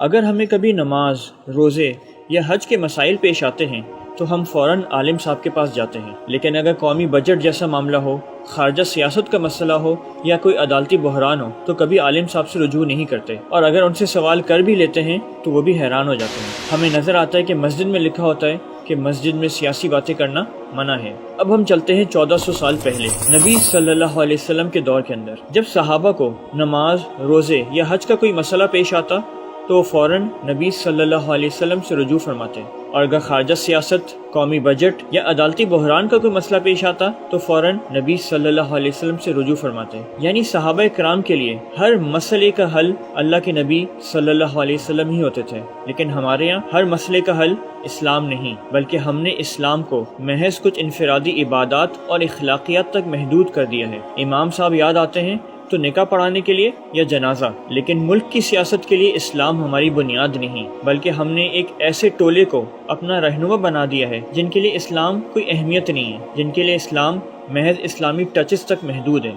اگر ہمیں کبھی نماز، روزے یا حج کے مسائل پیش آتے ہیں تو ہم فوراً عالم صاحب کے پاس جاتے ہیں، لیکن اگر قومی بجٹ جیسا معاملہ ہو، خارجہ سیاست کا مسئلہ ہو یا کوئی عدالتی بحران ہو تو کبھی عالم صاحب سے رجوع نہیں کرتے، اور اگر ان سے سوال کر بھی لیتے ہیں تو وہ بھی حیران ہو جاتے ہیں۔ ہمیں نظر آتا ہے کہ مسجد میں لکھا ہوتا ہے کہ مسجد میں سیاسی باتیں کرنا منع ہے۔ اب ہم چلتے ہیں 1400 سال پہلے، نبی صلی اللہ علیہ وسلم کے دور کے اندر، جب صحابہ کو نماز، روزے یا حج کا کوئی مسئلہ پیش آتا تو وہ فوراً نبی صلی اللہ علیہ وسلم سے رجوع فرماتے، اور اگر خارجہ سیاست، قومی بجٹ یا عدالتی بحران کا کوئی مسئلہ پیش آتا تو فوراً نبی صلی اللہ علیہ وسلم سے رجوع فرماتے۔ یعنی صحابہ کرام کے لیے ہر مسئلے کا حل اللہ کے نبی صلی اللہ علیہ وسلم ہی ہوتے تھے، لیکن ہمارے یہاں ہر مسئلے کا حل اسلام نہیں، بلکہ ہم نے اسلام کو محض کچھ انفرادی عبادات اور اخلاقیات تک محدود کر دیا ہے۔ امام صاحب یاد آتے ہیں تو نکاح پڑھانے کے لیے یا جنازہ، لیکن ملک کی سیاست کے لیے اسلام ہماری بنیاد نہیں، بلکہ ہم نے ایک ایسے ٹولے کو اپنا رہنما بنا دیا ہے جن کے لیے اسلام کوئی اہمیت نہیں ہے، جن کے لیے اسلام محض اسلامی ٹچز تک محدود ہے۔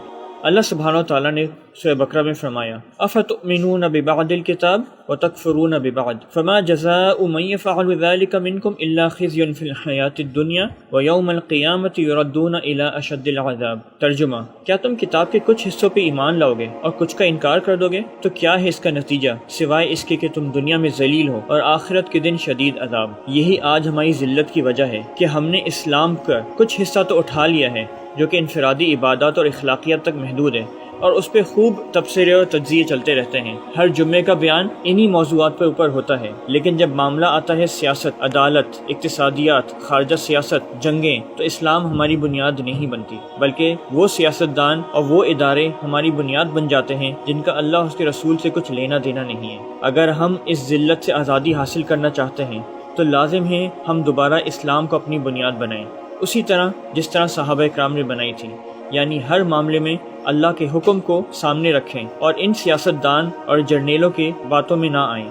اللہ سبحانہ و تعالیٰ نے سورہ بقرہ میں فرمایا افتؤمنون ببعض الکتاب وتکفرون ببعض فما جزاء من يفعل ذلك منكم الا خزي في الحیاة الدنیا ویوم القیامة يردون الى اشد العذاب۔ ترجمہ، کیا تم کتاب کے کچھ حصوں پہ ایمان لاؤ گے اور کچھ کا انکار کر دو گے تو کیا ہے اس کا نتیجہ سوائے اس کے کہ تم دنیا میں ذلیل ہو اور آخرت کے دن شدید عذاب۔ یہی آج ہماری ذلت کی وجہ ہے کہ ہم نے اسلام کا کچھ حصہ تو اٹھا لیا ہے جو کہ انفرادی عبادات اور اخلاقیات تک محدود ہے، اور اس پہ خوب تبصرے اور تجزیے چلتے رہتے ہیں۔ ہر جمعے کا بیان انہی موضوعات پر اوپر ہوتا ہے، لیکن جب معاملہ آتا ہے سیاست، عدالت، اقتصادیات، خارجہ سیاست، جنگیں، تو اسلام ہماری بنیاد نہیں بنتی، بلکہ وہ سیاستدان اور وہ ادارے ہماری بنیاد بن جاتے ہیں جن کا اللہ اور اس کے رسول سے کچھ لینا دینا نہیں ہے۔ اگر ہم اس ذلت سے آزادی حاصل کرنا چاہتے ہیں تو لازم ہے ہم دوبارہ اسلام کو اپنی بنیاد بنائیں، اسی طرح جس طرح صحابہ کرام نے بنائی تھی، یعنی ہر معاملے میں اللہ کے حکم کو سامنے رکھیں اور ان سیاستدان اور جرنیلوں کے باتوں میں نہ آئیں۔